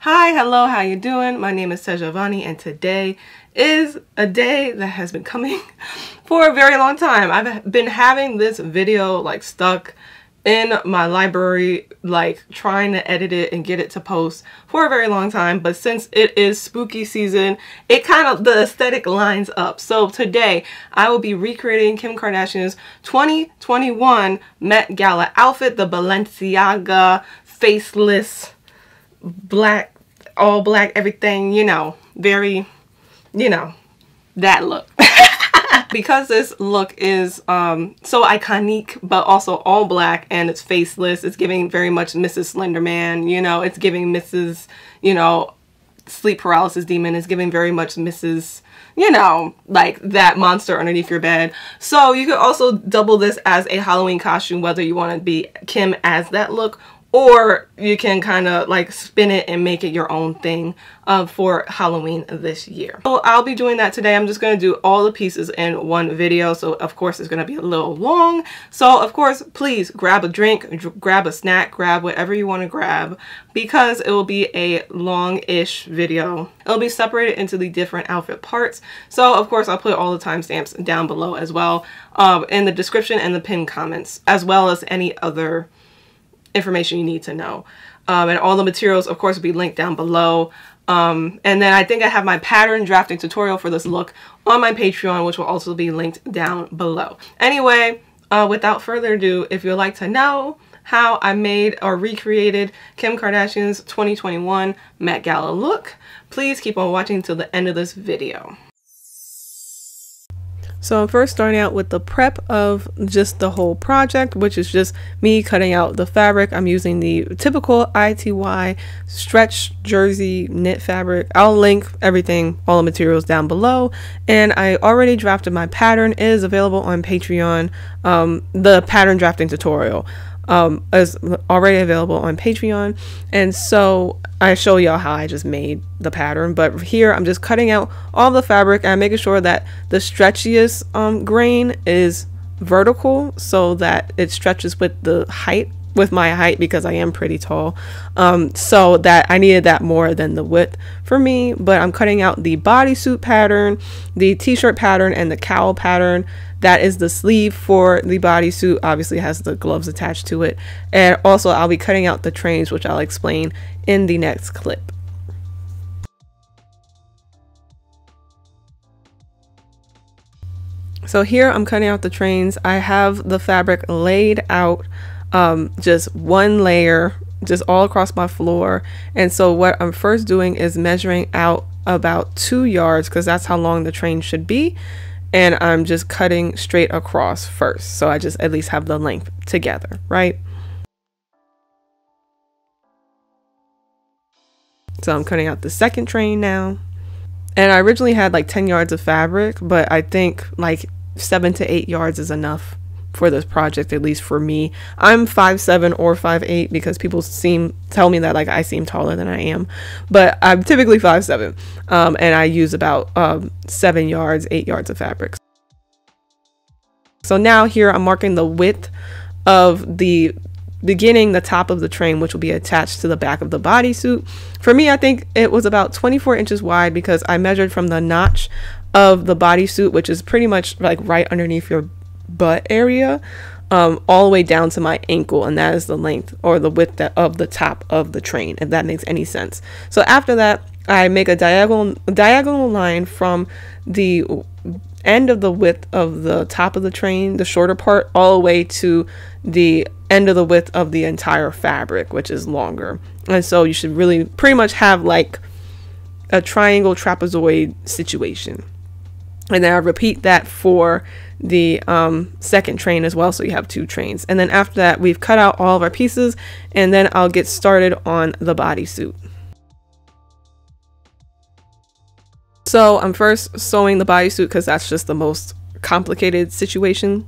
Hi, hello, how you doing? My name is Tehja, and today is a day that has been coming for a very long time. I've been having this video like stuck in my library, like trying to edit it and get it to post for a very long time, but since it is spooky season, it kind of, the aesthetic lines up. So today I will be recreating Kim Kardashian's 2021 Met Gala outfit, the Balenciaga faceless black, all black, everything, you know, very, you know, that look. Because this look is so iconic, but also all black and it's faceless, it's giving very much Mrs. Slenderman, you know, it's giving Mrs., you know, sleep paralysis demon, is giving very much Mrs., you know, like that monster underneath your bed. So you could also double this as a Halloween costume, whether you want to be Kim as that look, or you can kind of like spin it and make it your own thing for Halloween this year. So I'll be doing that today. I'm just going to do all the pieces in one video. So of course it's going to be a little long. So of course, please grab a drink, grab a snack, grab whatever you want to grab, because it will be a long-ish video. It'll be separated into the different outfit parts. So of course I'll put all the timestamps down below as well in the description and the pinned comments, as well as any other information you need to know. And all the materials, of course, will be linked down below. And then I think I have my pattern drafting tutorial for this look on my Patreon, which will also be linked down below. Anyway, without further ado, if you'd like to know how I made or recreated Kim Kardashian's 2021 Met Gala look, please keep on watching till the end of this video. So I'm first starting out with the prep of just the whole project, which is just me cutting out the fabric. I'm using the typical ITY stretch jersey knit fabric. I'll link everything, all the materials down below. And I already drafted my pattern. It is available on Patreon. The pattern drafting tutorial is already available on Patreon, and so I show y'all how I just made the pattern. But here I'm just cutting out all the fabric and I'm making sure that the stretchiest grain is vertical so that it stretches with the height, with my height, because I am pretty tall, so that I needed that more than the width for me. But I'm cutting out the bodysuit pattern, the t-shirt pattern, and the cowl pattern. That is the sleeve for the bodysuit, obviously has the gloves attached to it. And also I'll be cutting out the trains, which I'll explain in the next clip. So here I'm cutting out the trains. I have the fabric laid out, just one layer, just all across my floor. And so what I'm first doing is measuring out about 2 yards, because that's how long the train should be. And I'm just cutting straight across first, so I just at least have the length together, right? So I'm cutting out the second train now. And I originally had like 10 yards of fabric, but I think like 7 to 8 yards is enough for this project, at least for me. I'm 5'7" or 5'8" because people tell me that like I seem taller than I am, but I'm typically 5'7", and I use about 7 yards, 8 yards of fabric. So now here I'm marking the width of the beginning, the top of the train, which will be attached to the back of the bodysuit. For me, I think it was about 24 inches wide, because I measured from the notch of the bodysuit, which is pretty much like right underneath your butt area, all the way down to my ankle, and that is the length or the width of the top of the train, if that makes any sense. So after that, I make a diagonal line from the end of the width of the top of the train, the shorter part, all the way to the end of the width of the entire fabric, which is longer. And so you should really pretty much have like a triangle trapezoid situation. And then I repeat that for the second train as well, so you have 2 trains. And then after that, we've cut out all of our pieces, and then I'll get started on the bodysuit. So I'm first sewing the bodysuit because that's just the most complicated situation.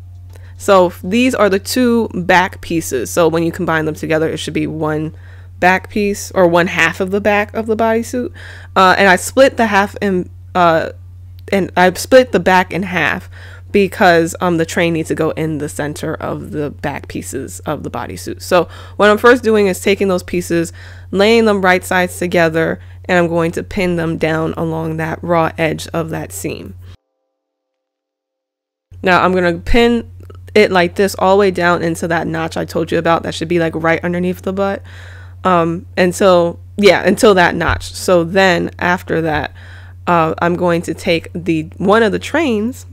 So these are the 2 back pieces. So when you combine them together, it should be one back piece, or one half of the back of the bodysuit. And I split the half in, and I split the back in half, because the train needs to go in the center of the back pieces of the bodysuit. So what I'm first doing is taking those pieces, laying them right sides together, and I'm going to pin them down along that raw edge of that seam. Now I'm going to pin it like this all the way down into that notch I told you about. That should be like right underneath the butt. Until that notch. So then after that, I'm going to take one of the trains,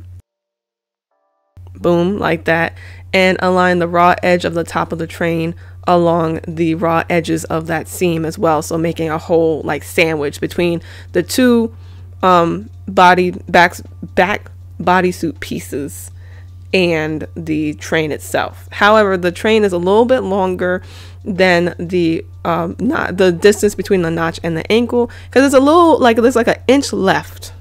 boom, like that, and align the raw edge of the top of the train along the raw edges of that seam as well. So making a whole like sandwich between the two back bodysuit pieces and the train itself. However, the train is a little bit longer than the distance between the notch and the ankle, because it's a little like there's like an inch left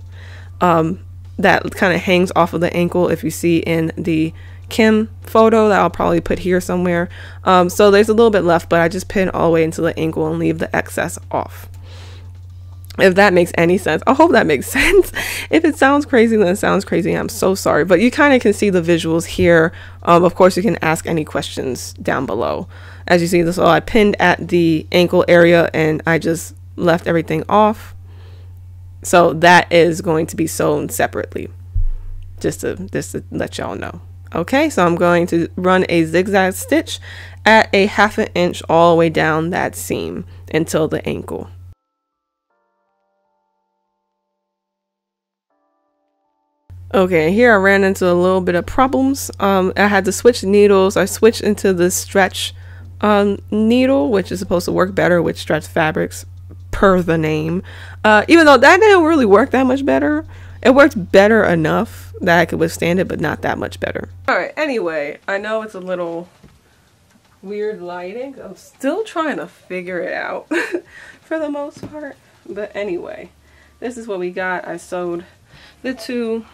that kind of hangs off of the ankle, if you see in the Kim photo that I'll probably put here somewhere. So there's a little bit left, but I just pin all the way into the ankle and leave the excess off. If that makes any sense. I hope that makes sense. If it sounds crazy, then it sounds crazy. I'm so sorry. But you kind of can see the visuals here. Of course, you can ask any questions down below. As you see, this, I pinned at the ankle area and I just left everything off. So that is going to be sewn separately. Just to let y'all know. Okay, so I'm going to run a zigzag stitch at a 1/2 inch all the way down that seam until the ankle. Okay, here I ran into a little bit of problems. I had to switch needles. I switched into the stretch needle, which is supposed to work better with stretch fabrics per the name. Even though that didn't really work that much better. It worked better enough that I could withstand it, but not that much better. Alright, anyway, I know it's a little weird lighting. I'm still trying to figure it out for the most part. But anyway, this is what we got. I sewed the two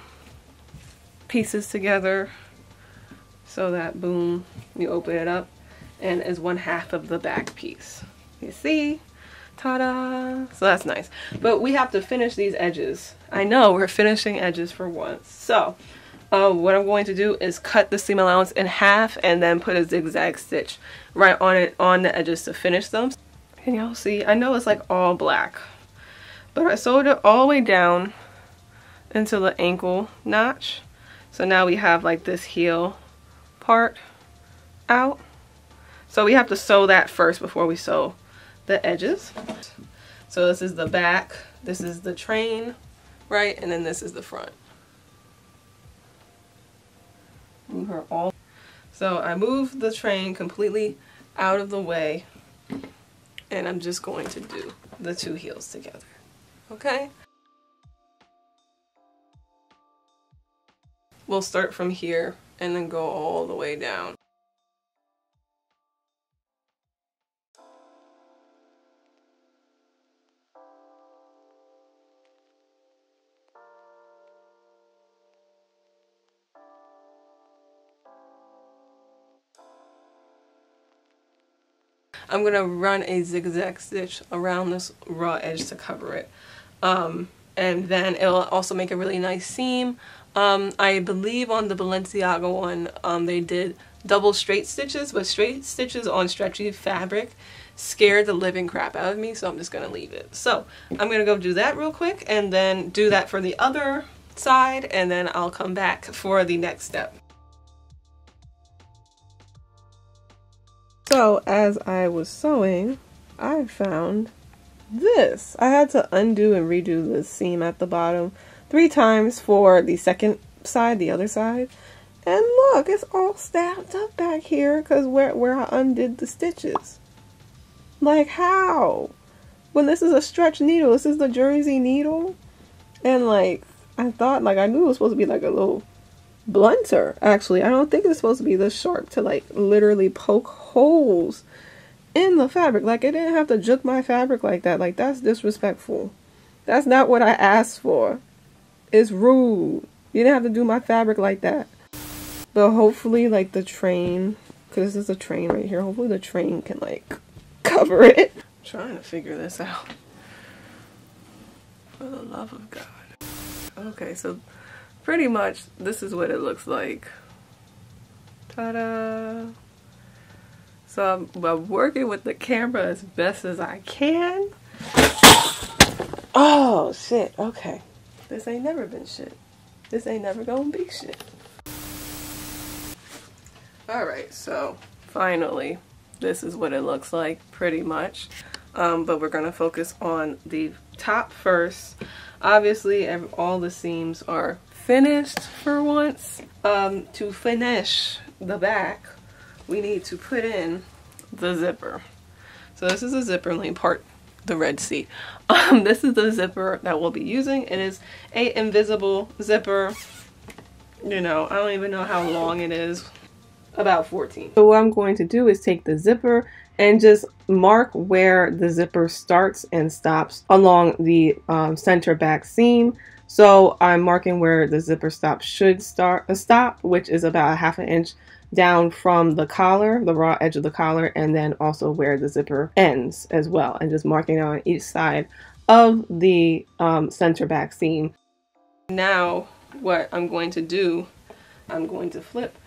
pieces together so that, boom, you open it up and is 1/2 of the back piece. You see? Ta-da! So that's nice. But we have to finish these edges. I know, we're finishing edges for once. So what I'm going to do is cut the seam allowance in half and then put a zigzag stitch right on it, on the edges, to finish them. Can y'all see? I know it's like all black, but I sewed it all the way down into the ankle notch. So now we have like this heel part out. So we have to sew that first before we sew the edges. So this is the back, this is the train, right? And then this is the front. Move her all. So I moved the train completely out of the way and I'm just going to do the two heels together. Okay? We'll start from here and then go all the way down. I'm going to run a zigzag stitch around this raw edge to cover it. And then it'll also make a really nice seam. I believe on the Balenciaga one, they did double straight stitches, but straight stitches on stretchy fabric scared the living crap out of me, so I'm just going to leave it. So I'm going to go do that real quick and then do that for the other side, and then I'll come back for the next step. So as I was sewing, I found this. I had to undo and redo the seam at the bottom 3 times for the second side, the other side. And look, it's all stacked up back here because where I undid the stitches. Like how? When this is a stretch needle, this is the jersey needle. And like, I thought, like, I knew it was supposed to be like a little blunter. Actually, I don't think it's supposed to be this sharp to like literally poke holes in the fabric. Like, it didn't have to juke my fabric like that. Like, that's disrespectful. That's not what I asked for. It's rude. You didn't have to do my fabric like that. But hopefully, like, the train, because this is a train right here, hopefully the train can like cover it. I'm trying to figure this out, for the love of God. Okay, so pretty much this is what it looks like. Ta-da! So I'm working with the camera as best as I can. Oh shit, okay. This ain't never been shit. This ain't never gonna be shit. Alright, so finally, this is what it looks like, pretty much. But we're gonna focus on the top first. Obviously, all the seams are finished for once. To finish the back, we need to put in the zipper. So this is a zipper. Let me part the red seat. This is the zipper that we'll be using. It is a invisible zipper. You know, I don't even know how long it is. About 14. So what I'm going to do is take the zipper and just mark where the zipper starts and stops along the center back seam. So I'm marking where the zipper should stop, which is about 1/2 inch down from the collar, the raw edge of the collar, and then also where the zipper ends as well, and just marking it on each side of the center back seam. Now what I'm going to do, I'm going to flip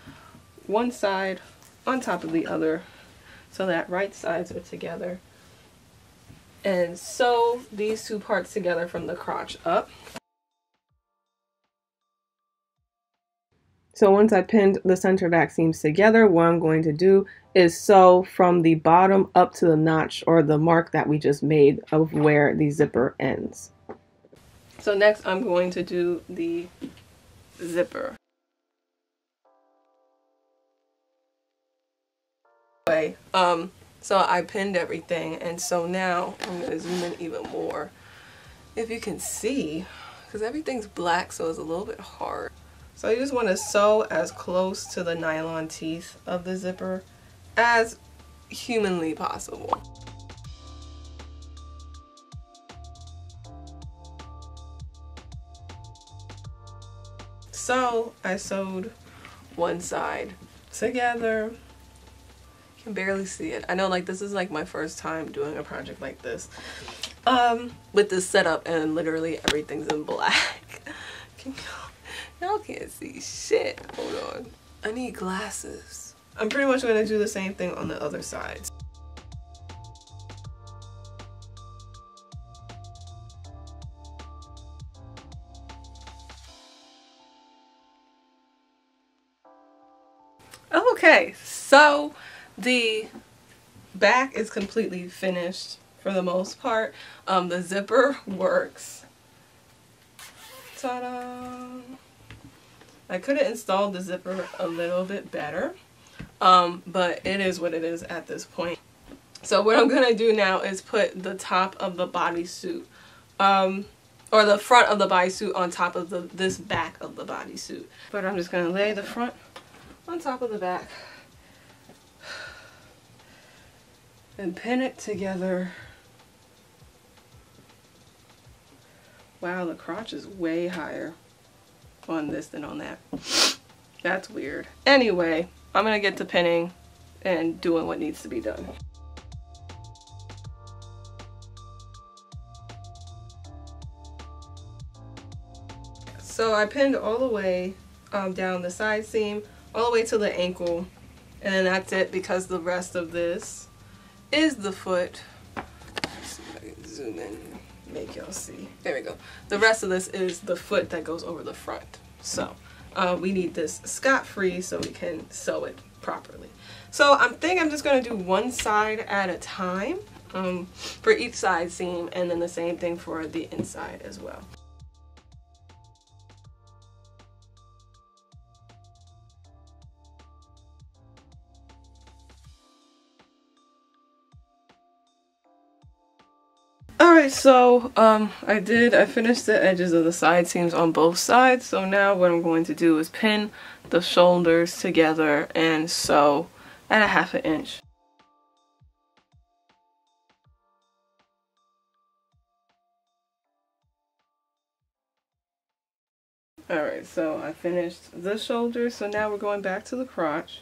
one side on top of the other so that right sides are together, and sew these two parts together from the crotch up. So once I pinned the center back seams together, what I'm going to do is sew from the bottom up to the notch or the mark that we just made of where the zipper ends. So next I'm going to do the zipper. So I pinned everything, and so now I'm going to zoom in even more. If you can see, because everything's black, so it's a little bit hard. So you just want to sew as close to the nylon teeth of the zipper as humanly possible. So I sewed one side together. You can barely see it. I know, like, this is like my first time doing a project like this with this setup, and literally everything's in black. Y'all can't see shit. Hold on. I need glasses. I'm pretty much going to do the same thing on the other side. Okay, so the back is completely finished for the most part. The zipper works. Ta-da! I could have installed the zipper a little bit better, but it is what it is at this point. So what I'm going to do now is put the top of the bodysuit, or the front of the bodysuit on top of this back of the bodysuit. But I'm just going to lay the front on top of the back and pin it together. Wow, the crotch is way higher on this than on that. That's weird. Anyway, I'm gonna get to pinning and doing what needs to be done. So I pinned all the way down the side seam, all the way to the ankle, and then that's it, because the rest of this is the foot. Let's see if I can zoom in and make y'all see. There we go. The rest of this is the foot that goes over the front. So we need this scot-free so we can sew it properly. So I think I'm just going to do one side at a time for each side seam, and then the same thing for the inside as well. Alright, so I finished the edges of the side seams on both sides. So now what I'm going to do is pin the shoulders together and sew at 1/2 inch. Alright, so I finished the shoulders, so now we're going back to the crotch.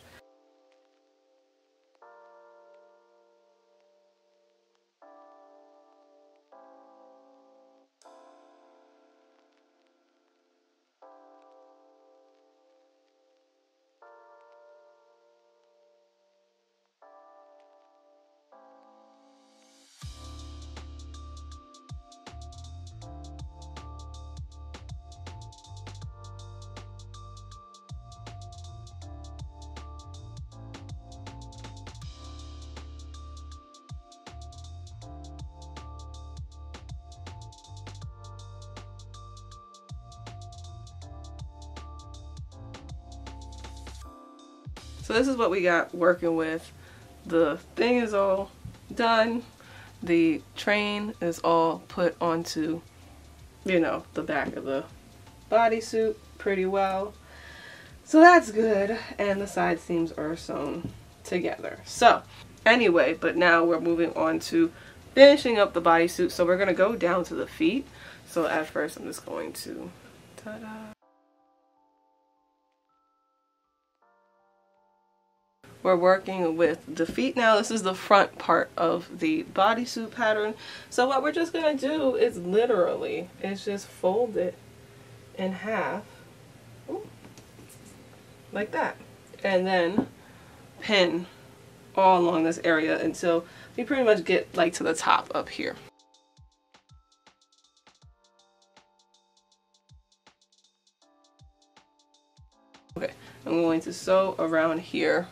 So this is what we got working with. The thing is all done. The train is all put onto, you know, the back of the bodysuit pretty well. So that's good. And the side seams are sewn together. So anyway, but now we're moving on to finishing up the bodysuit. So we're going to go down to the feet. So at first I'm just going to, ta-da. We're working with the feet now. This is the front part of the bodysuit pattern. So what we're just going to do is literally, is just fold it in half. Ooh, like that. And then pin all along this area until we pretty much get like to the top up here. Okay, I'm going to sew around here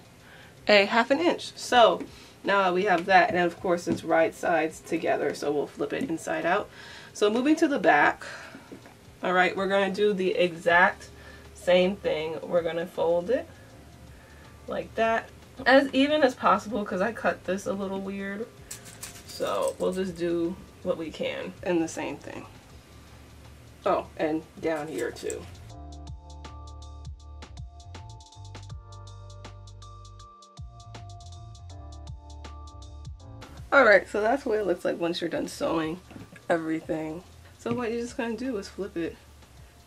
a 1/2 inch. So now we have that, and of course it's right sides together, so we'll flip it inside out. So moving to the back, all right, we're going to do the exact same thing. We're going to fold it like that, as even as possible, because I cut this a little weird. So we'll just do what we can, and the same thing. Oh, and down here too. Alright, so that's what it looks like once you're done sewing everything. So what you're just going to do is flip it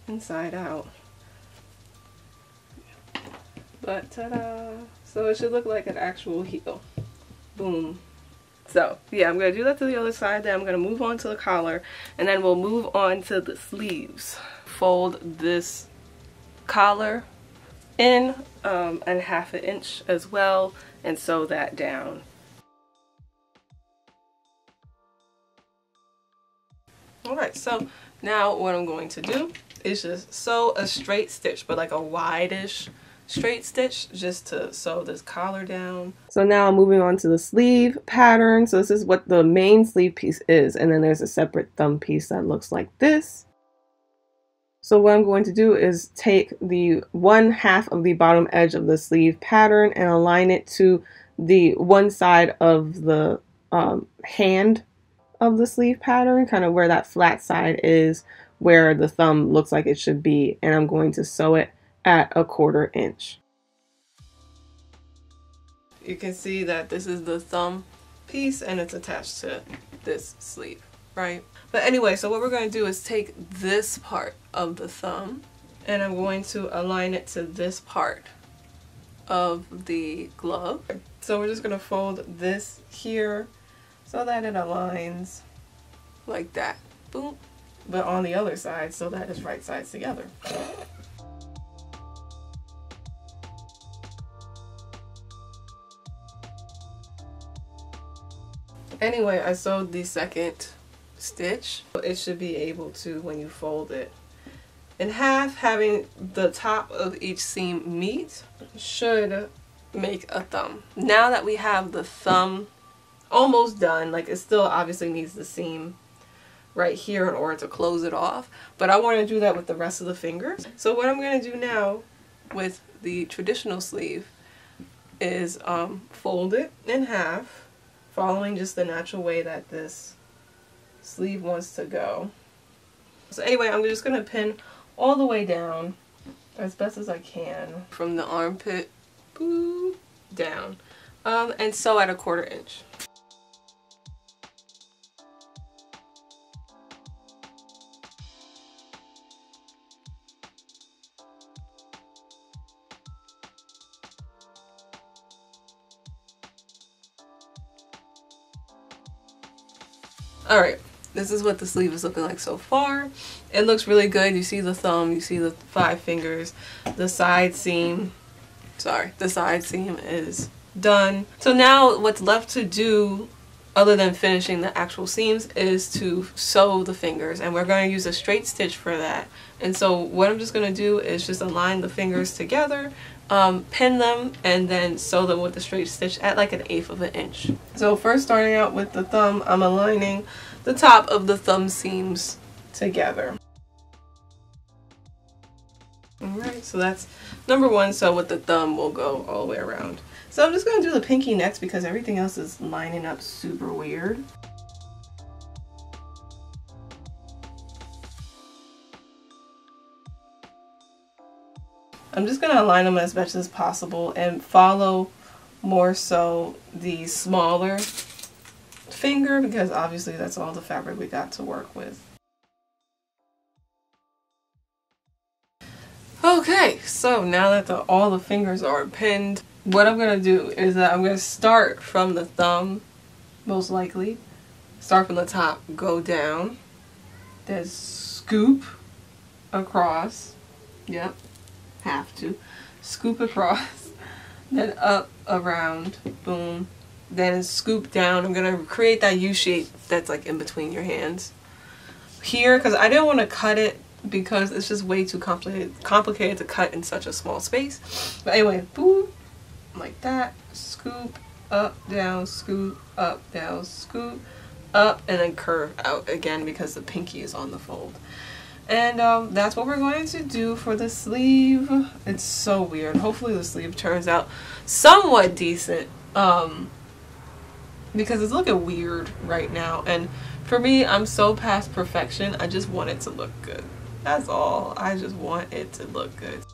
inside out. But ta-da! So it should look like an actual heel. Boom. So yeah, I'm going to do that to the other side. Then I'm going to move on to the collar, and then we'll move on to the sleeves. Fold this collar in and 1/2 inch as well, and sew that down. Alright, so now what I'm going to do is just sew a straight stitch, but like a wide-ish straight stitch, just to sew this collar down. So now I'm moving on to the sleeve pattern. So this is what the main sleeve piece is, and then there's a separate thumb piece that looks like this. So what I'm going to do is take the 1/2 of the bottom edge of the sleeve pattern and align it to the one side of the hand of the sleeve pattern, kind of where that flat side is, where the thumb looks like it should be, and I'm going to sew it at 1/4 inch. You can see that this is the thumb piece and it's attached to this sleeve, right? But anyway, so what we're going to do is take this part of the thumb and I'm going to align it to this part of the glove. So we're just going to fold this here so that it aligns like that. Boom. But on the other side, so that it's right sides together. Anyway, I sewed the second stitch. It should be able to, when you fold it in half, having the top of each seam meet, should make a thumb. Now that we have the thumb almost done, like it still obviously needs the seam right here in order to close it off, but I want to do that with the rest of the fingers. So what I'm going to do now with the traditional sleeve is fold it in half, following just the natural way that this sleeve wants to go. So anyway, I'm just going to pin all the way down as best as I can from the armpit, boom, down, and sew at 1/4 inch. Alright, this is what the sleeve is looking like so far. It looks really good. You see the thumb, you see the 5 fingers, the side seam, the side seam is done. So now what's left to do, other than finishing the actual seams, is to sew the fingers, and we're going to use a straight stitch for that. And so what I'm just going to do is just align the fingers together, pin them, and then sew them with the straight stitch at like 1/8 inch. So first, starting out with the thumb, I'm aligning the top of the thumb seams together. Alright. Okay, so that's number one. So with the thumb, we'll go all the way around. So I'm just going to do the pinky next because everything else is lining up super weird. I'm just going to align them as best as possible and follow more so the smaller finger because obviously that's all the fabric we got to work with. Okay, so now that all the fingers are pinned, what I'm going to do is that I'm going to start from the thumb, most likely. Start from the top, go down, then scoop across. Yep, have to. Scoop across, then up, around, boom. Then scoop down. I'm going to create that U shape that's like in between your hands. Here, because I didn't want to cut it because it's just way too complicated to cut in such a small space. But anyway, boom, like that. Scoop, up, down, scoop, up, down, scoop, up, and then curve out again because the pinky is on the fold. And that's what we're going to do for the sleeve. It's so weird. Hopefully the sleeve turns out somewhat decent. Because it's looking weird right now, and for me, I'm so past perfection. I just want it to look good. That's all. I just want it to look good.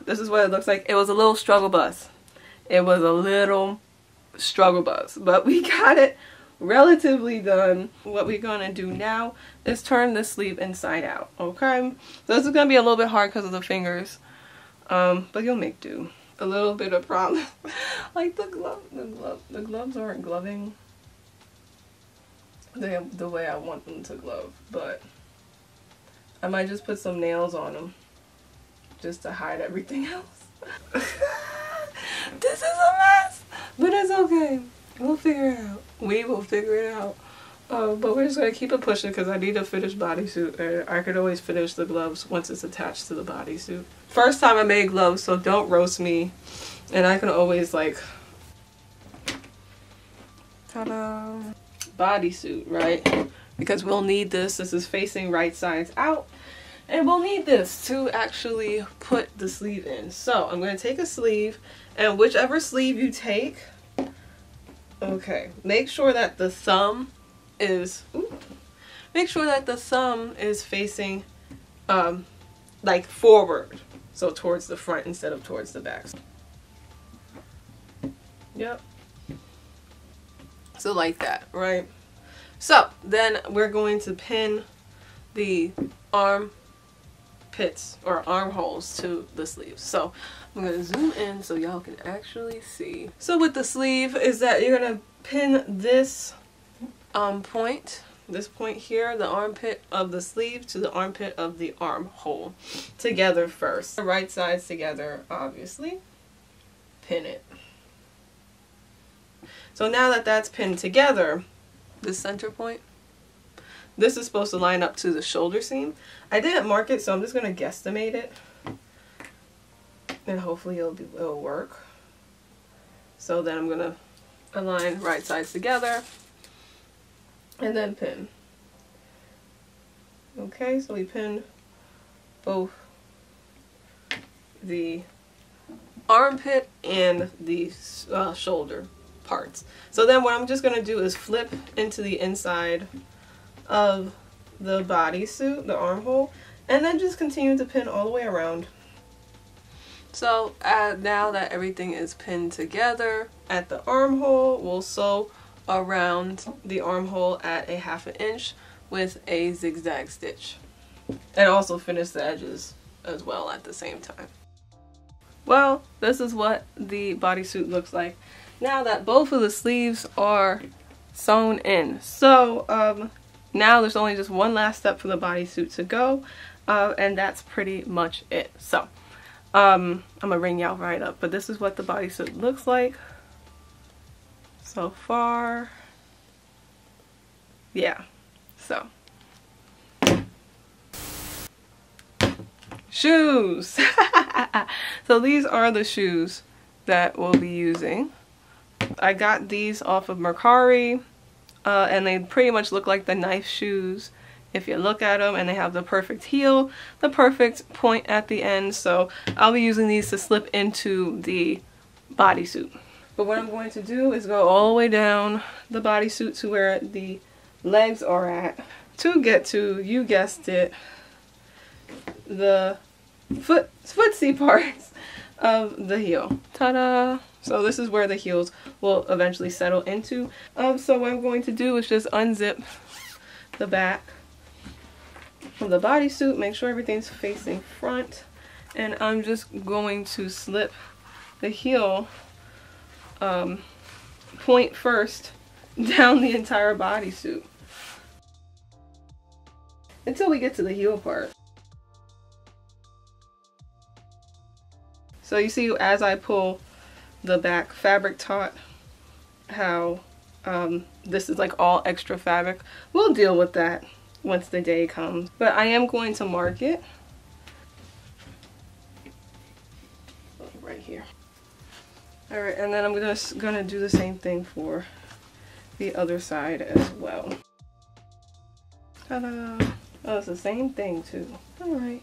This is what it looks like. It was a little struggle bus. It was a little struggle bus, but we got it relatively done. What we're gonna do now is turn the sleeve inside out. Okay, so this is gonna be a little bit hard because of the fingers, but you'll make do. A little bit of problem. Like the gloves aren't gloving the way I want them to glove, but I might just put some nails on them just to hide everything else. This is a mess, but it's okay. We'll figure it out. We will figure it out. But we're just gonna keep it pushing because I need a finished bodysuit. I could always finish the gloves once it's attached to the bodysuit. First time I made gloves, so don't roast me. And I can always like, ta-da, bodysuit, right? Because we'll need this. This is facing right sides out. And we'll need this to actually put the sleeve in. So I'm going to take a sleeve, and whichever sleeve you take, okay, make sure that the thumb is, facing like forward, so towards the front instead of towards the back. Yep. So like that, right? So then we're going to pin the arm pits or armholes to the sleeves. So I'm going to zoom in so y'all can actually see. So with the sleeve is that you're going to pin this point here, the armpit of the sleeve to the armpit of the armhole together first. The right sides together, obviously. Pin it. So now that that's pinned together, the center point, this is supposed to line up to the shoulder seam. I didn't mark it, so I'm just going to guesstimate it. And hopefully it'll work. So then I'm going to align right sides together and then pin. Okay, so we pin both the armpit and the shoulder parts. So then what I'm just going to do is flip into the inside of the bodysuit, the armhole, and then just continue to pin all the way around. So now that everything is pinned together at the armhole, we'll sew around the armhole at a 1/2 inch with a zigzag stitch, and also finish the edges as well at the same time. Well, this is what the bodysuit looks like now that both of the sleeves are sewn in. So now there's only just one last step for the bodysuit to go, and that's pretty much it. So I'm gonna ring y'all right up, but this is what the bodysuit looks like so far. Yeah, So, shoes. So these are the shoes that we'll be using. I got these off of Mercari, and they pretty much look like the knife shoes if you look at them, and they have the perfect heel, the perfect point at the end. So I'll be using these to slip into the bodysuit. But what I'm going to do is go all the way down the bodysuit to where the legs are at to get to, you guessed it, the footsie parts of the heel. Ta-da! So this is where the heels will eventually settle into. So what I'm going to do is just unzip the back of the bodysuit, make sure everything's facing front, and I'm just going to slip the heel point first down the entire bodysuit until we get to the heel part. So you see, as I pull the back fabric taut, how this is like all extra fabric. We'll deal with that once the day comes, but I am going to mark it right here. All right, and then I'm just gonna do the same thing for the other side as well. Ta-da! Oh, it's the same thing too. All right,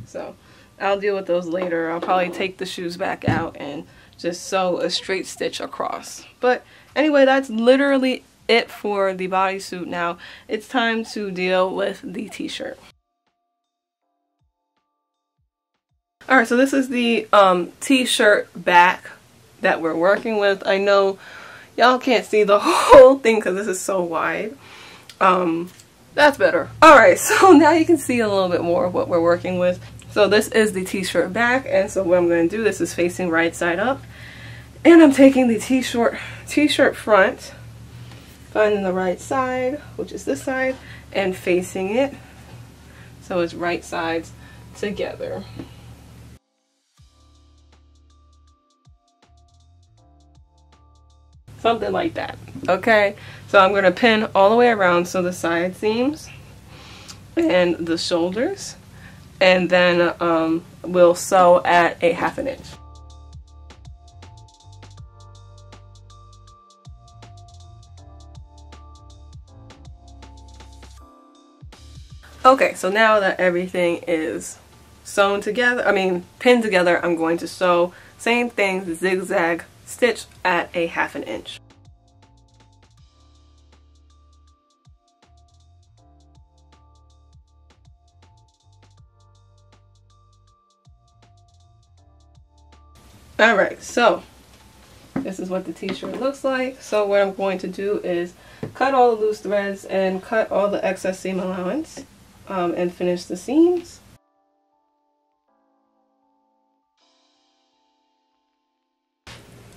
so I'll deal with those later. I'll probably take the shoes back out and just sew a straight stitch across. But anyway, that's literally it for the bodysuit. Now it's time to deal with the t-shirt. Alright, so this is the t-shirt back that we're working with. I know y'all can't see the whole thing because this is so wide. That's better. Alright, so now you can see a little bit more of what we're working with. So this is the t-shirt back, and so what I'm going to do, this is facing right side up, and I'm taking the t-shirt front, finding the right side, which is this side, and facing it so it's right sides together. Something like that. Okay, so I'm going to pin all the way around, so the side seams and the shoulders, and then we'll sew at a 1/2 inch. Okay, so now that everything is sewn together, pinned together, I'm going to sew, same thing, zigzag stitch at a 1/2 inch. Alright, so this is what the t-shirt looks like. So what I'm going to do is cut all the loose threads and cut all the excess seam allowance and finish the seams.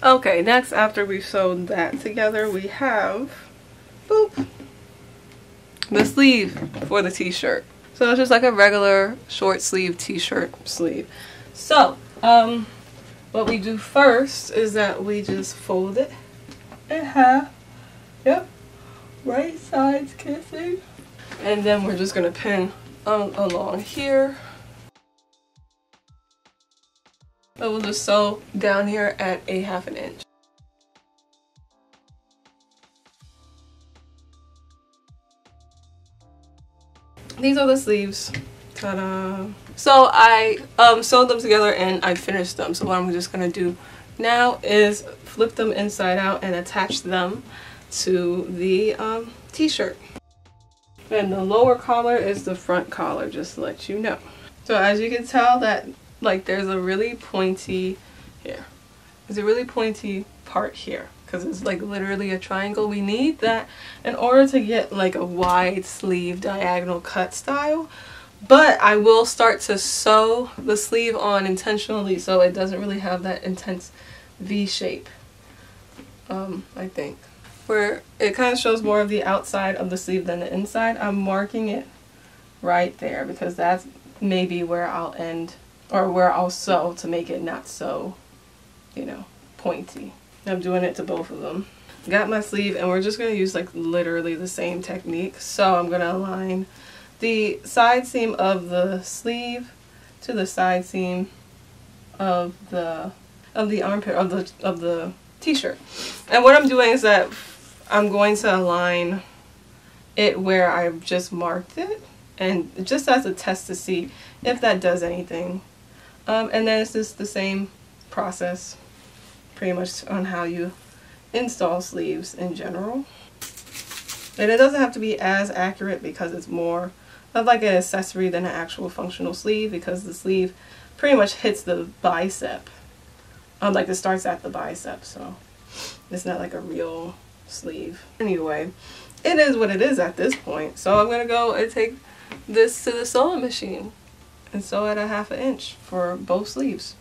Okay, next, after we've sewed that together, we have, boop, the sleeve for the t-shirt. So it's just like a regular short sleeve t-shirt sleeve. So, what we do first is that we just fold it in half. Yep, right sides kissing. And then we're just gonna pin along here. So we'll just sew down here at a 1/2 inch. These are the sleeves. Ta-da! So I sewed them together and I finished them. So what I'm just gonna do now is flip them inside out and attach them to the t-shirt. And the lower collar is the front collar, just to let you know. So as you can tell that like there's a really pointy here. There's a really pointy part here because it's like literally a triangle. We need that in order to get like a wide sleeve diagonal cut style. But I will start to sew the sleeve on intentionally so it doesn't really have that intense V shape. I think. Where it kind of shows more of the outside of the sleeve than the inside. I'm marking it right there because that's maybe where I'll end or where I'll sew to make it not so, you know, pointy. I'm doing it to both of them. got my sleeve, and we're just going to use like literally the same technique. So I'm going to align the side seam of the sleeve to the side seam of the armpit of the t-shirt. And what I'm doing is that I'm going to align it where I've just marked it, and just as a test to see if that does anything. And then it's just the same process pretty much on how you install sleeves in general. And it doesn't have to be as accurate because it's more of like an accessory than an actual functional sleeve, because the sleeve pretty much hits the bicep. Like it starts at the bicep, so it's not like a real sleeve. Anyway, it is what it is at this point. So I'm gonna go and take this to the sewing machine and sew at a 1/2 inch for both sleeves.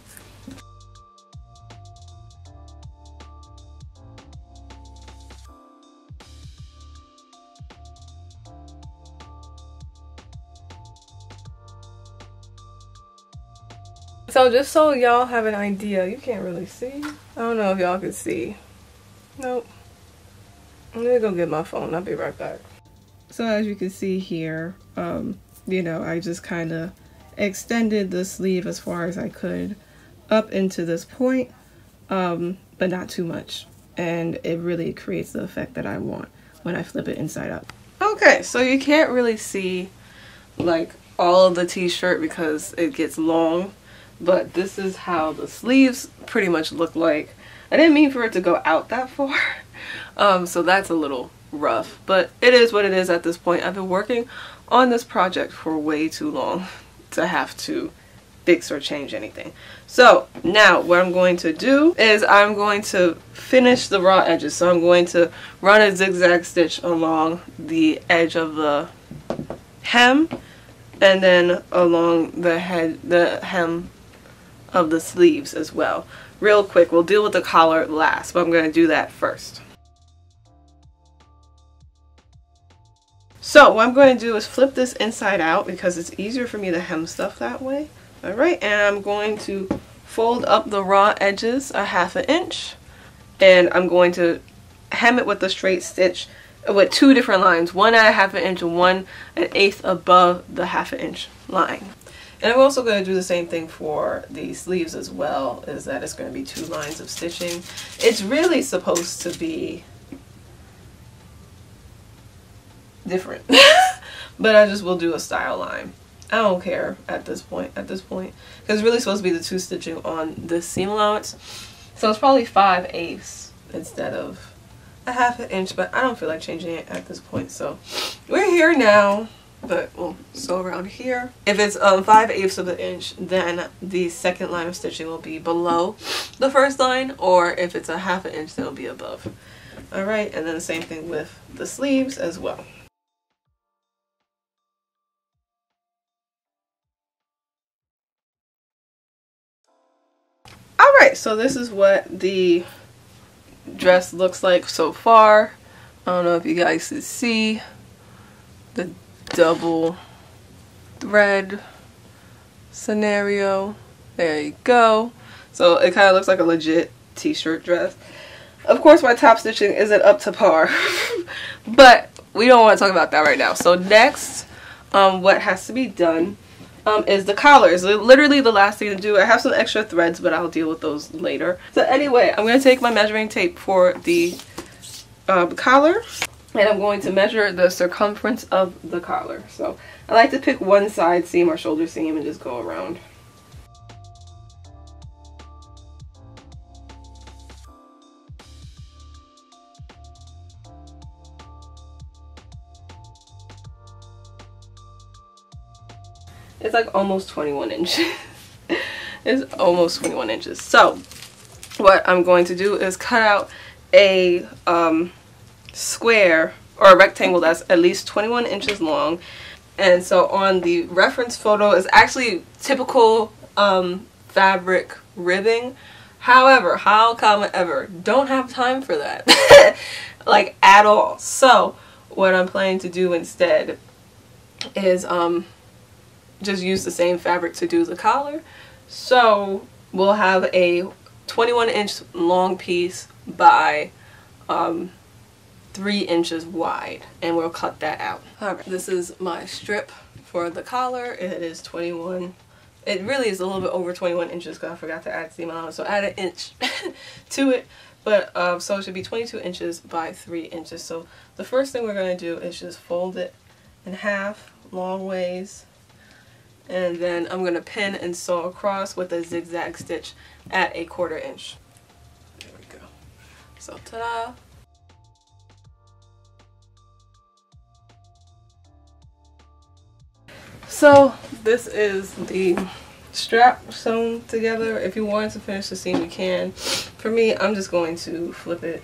So just so y'all have an idea, you can't really see. I don't know if y'all can see. Nope. I'm gonna go get my phone. I'll be right back. So as you can see here, you know, I just kind of extended the sleeve as far as I could up into this point, but not too much. And it really creates the effect that I want when I flip it inside out. Okay, so you can't really see like all of the t-shirt because it gets long. But this is how the sleeves pretty much look like. I didn't mean for it to go out that far. So that's a little rough. But it is what it is at this point. I've been working on this project for way too long to have to fix or change anything. So now what I'm going to do is I'm going to finish the raw edges. So I'm going to run a zigzag stitch along the edge of the hem, and then along the hem of the sleeves as well. Real quick, we'll deal with the collar last, but I'm going to do that first. So what I'm going to do is flip this inside out because it's easier for me to hem stuff that way. Alright, and I'm going to fold up the raw edges a 1/2 inch, and I'm going to hem it with a straight stitch with 2 different lines, one at a 1/2 inch and one 1/8 above the 1/2 inch line. And I'm also going to do the same thing for the sleeves as well, is that it's going to be 2 lines of stitching. It's really supposed to be different, but I just will do a style line. I don't care at this point, because it's really supposed to be the 2 stitching on this seam allowance. So it's probably 5/8 instead of a 1/2 inch, but I don't feel like changing it at this point. So we're here now. But we'll sew around here. If it's 5/8 of an inch, then the second line of stitching will be below the first line, or if it's a 1/2 inch, then it'll be above. Alright, and then the same thing with the sleeves as well. Alright, so this is what the dress looks like so far. I don't know if you guys can see the double thread scenario. There you go. So it kind of looks like a legit t-shirt dress. Of course my top stitching isn't up to par, but we don't want to talk about that right now. So next, what has to be done is the collar. It's literally the last thing to do. I have some extra threads, but I'll deal with those later. So anyway, I'm going to take my measuring tape for the collar, and I'm going to measure the circumference of the collar. So I like to pick one side seam or shoulder seam and just go around. It's like almost 21 inches. It's almost 21 inches. So what I'm going to do is cut out a square or a rectangle that's at least 21 inches long. And so on the reference photo is actually typical fabric ribbing. However, how come ever, don't have time for that. Like at all. So what I'm planning to do instead is just use the same fabric to do the collar. So we'll have a 21 inch long piece by 3 inches wide, and we'll cut that out. Alright, this is my strip for the collar. It is 21. It really is a little bit over 21 inches because I forgot to add seam allowance, so add an inch to it. But so it should be 22 inches by 3 inches. So the first thing we're going to do is just fold it in half, long ways, and then I'm going to pin and sew across with a zigzag stitch at 1/4 inch. There we go. So ta-da! So this is the strap sewn together. If you wanted to finish the seam, you can. For me, I'm just going to flip it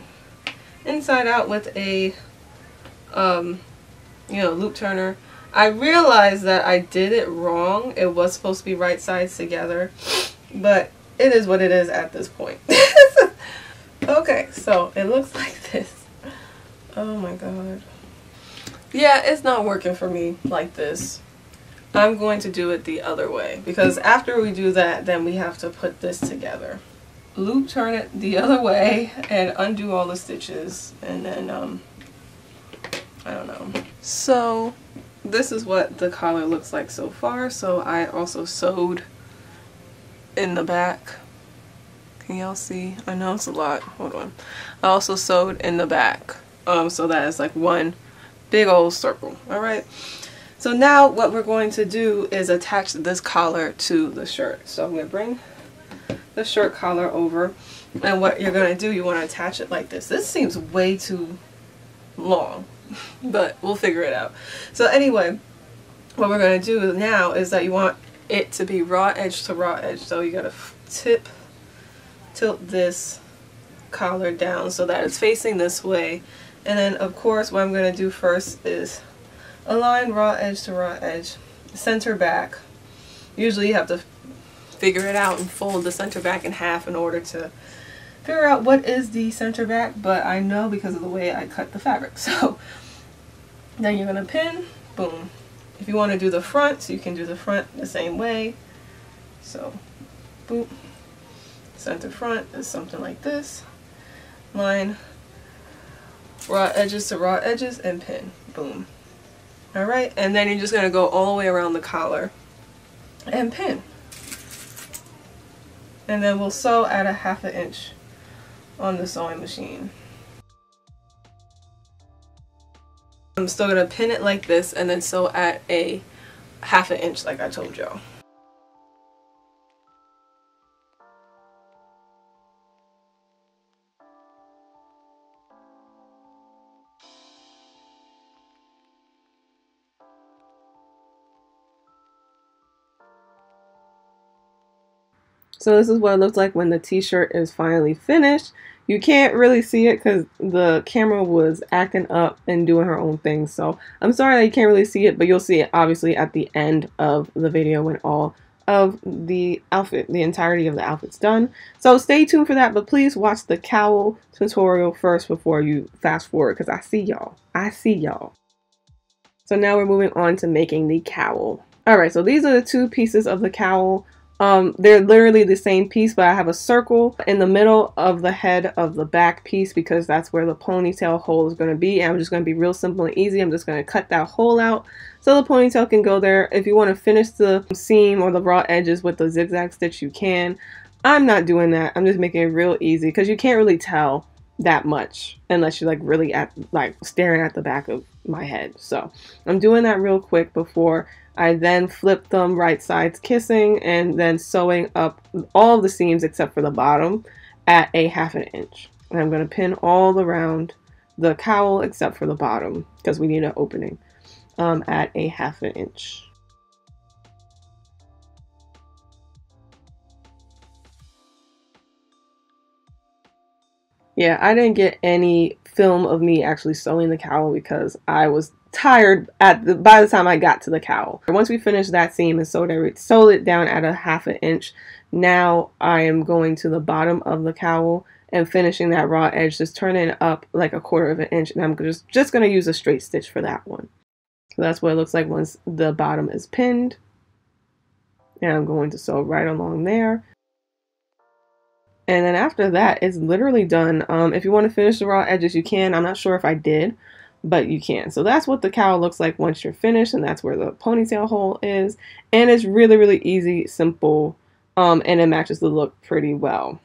inside out with a loop turner. I realized that I did it wrong. It was supposed to be right sides together, but it is what it is at this point. Okay, so it looks like this. Oh my god. Yeah, it's not working for me like this. I'm going to do it the other way, because after we do that, then we have to put this together. Loop turn it the other way and undo all the stitches, and then I don't know. So this is what the collar looks like so far. So I also sewed in the back. Can y'all see? I know it's a lot. Hold on. I also sewed in the back, so that is like one big old circle. All right. So now what we're going to do is attach this collar to the shirt. So I'm going to bring the shirt collar over, and what you're going to do, you want to attach it like this. This seems way too long, but we'll figure it out. So anyway, what we're going to do now is that you want it to be raw edge to raw edge. So you got to tilt this collar down so that it's facing this way. And then of course what I'm going to do first is align raw edge to raw edge, center back. Usually you have to figure it out and fold the center back in half in order to figure out what is the center back, but I know because of the way I cut the fabric. So then you're going to pin, boom. If you want to do the front, so you can do the front the same way. So boom, center front is something like this. Line raw edges to raw edges and pin, boom. Alright, and then you're just going to go all the way around the collar and pin. And then we'll sew at a 1/2 inch on the sewing machine. I'm still going to pin it like this and then sew at a 1/2 inch like I told y'all. So this is what it looks like when the t-shirt is finally finished. You can't really see it because the camera was acting up and doing her own thing. So I'm sorry that you can't really see it, but you'll see it obviously at the end of the video when all of the outfit, the entirety of the outfit's done. So stay tuned for that, but please watch the cowl tutorial first before you fast forward, because I see y'all. I see y'all. So now we're moving on to making the cowl. Alright, so these are the two pieces of the cowl. They're literally the same piece, but I have a circle in the middle of the head of the back piece because that's where the ponytail hole is going to be. And I'm just going to be real simple and easy. I'm just going to cut that hole out so the ponytail can go there. If you want to finish the seam or the raw edges with the zigzag stitch, you can. I'm not doing that. I'm just making it real easy because you can't really tell that much unless you're like really staring at the back of my head. So I'm doing that real quick before I then flip them right sides kissing and then sewing up all of the seams except for the bottom at a 1/2 inch. And I'm going to pin all around the cowl except for the bottom because we need an opening at a 1/2 inch. Yeah, I didn't get any film of me actually sewing the cowl because I was tired by the time I got to the cowl. Once we finished that seam and sewed it down at a 1/2 inch, now I am going to the bottom of the cowl and finishing that raw edge, just turning it up like a 1/4 inch, and I'm just going to use a straight stitch for that one. So that's what it looks like once the bottom is pinned. And I'm going to sew right along there. And then after that, it's literally done. If you want to finish the raw edges, you can. I'm not sure if I did, but you can. So that's what the cowl looks like once you're finished, and that's where the ponytail hole is. And it's really, really easy, simple, and it matches the look pretty well.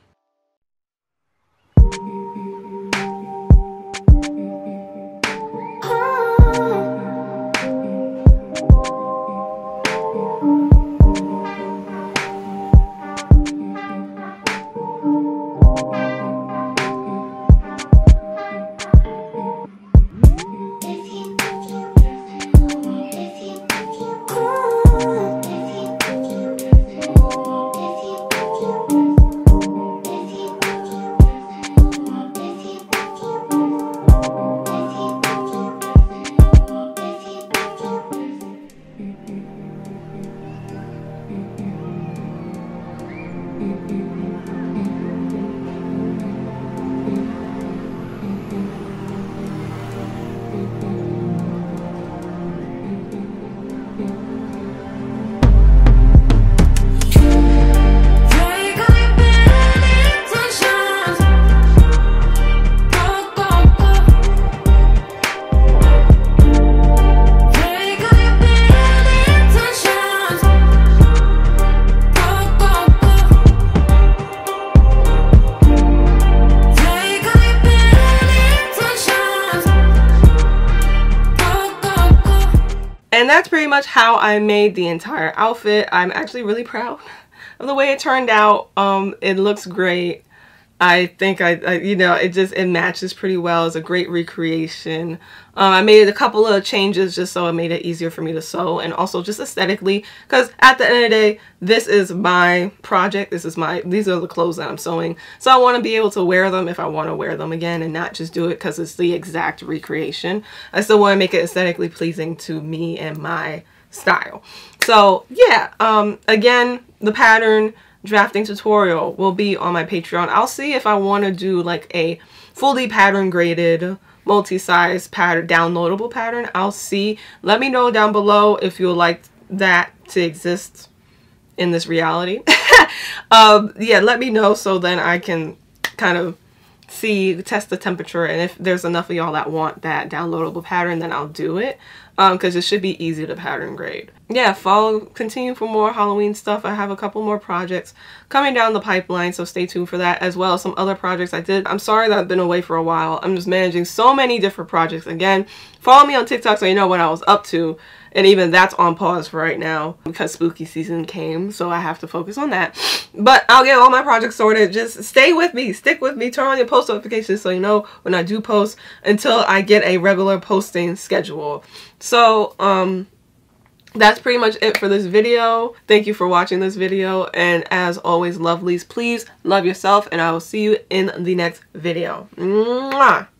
And that's pretty much how I made the entire outfit. I'm actually really proud of the way it turned out. It looks great. I think you know, it matches pretty well. It's a great recreation. I made a couple of changes just so it made it easier for me to sew, and also just aesthetically, because at the end of the day, this is my project. These are the clothes that I'm sewing. So I want to be able to wear them if I want to wear them again, and not just do it because it's the exact recreation. I still want to make it aesthetically pleasing to me and my style. So yeah, again, the pattern drafting tutorial will be on my Patreon. I'll see if I want to do like a fully pattern graded multi-size pattern, downloadable pattern. I'll see. Let me know down below if you'd like that to exist in this reality. Yeah, let me know so then I can kind of test the temperature, and if there's enough of y'all that want that downloadable pattern, then I'll do it, because it should be easy to pattern grade. Yeah, continue for more Halloween stuff. I have a couple more projects coming down the pipeline, so stay tuned for that, as well as some other projects I did. I'm sorry that I've been away for a while. I'm just managing so many different projects. Again, follow me on TikTok so you know what I was up to. And even that's on pause for right now because spooky season came, so I have to focus on that. But I'll get all my projects sorted. Just stay with me, stick with me, turn on your post notifications so you know when I do post, until I get a regular posting schedule. So, that's pretty much it for this video. Thank you for watching this video. And as always, lovelies, please love yourself, and I will see you in the next video. Mwah!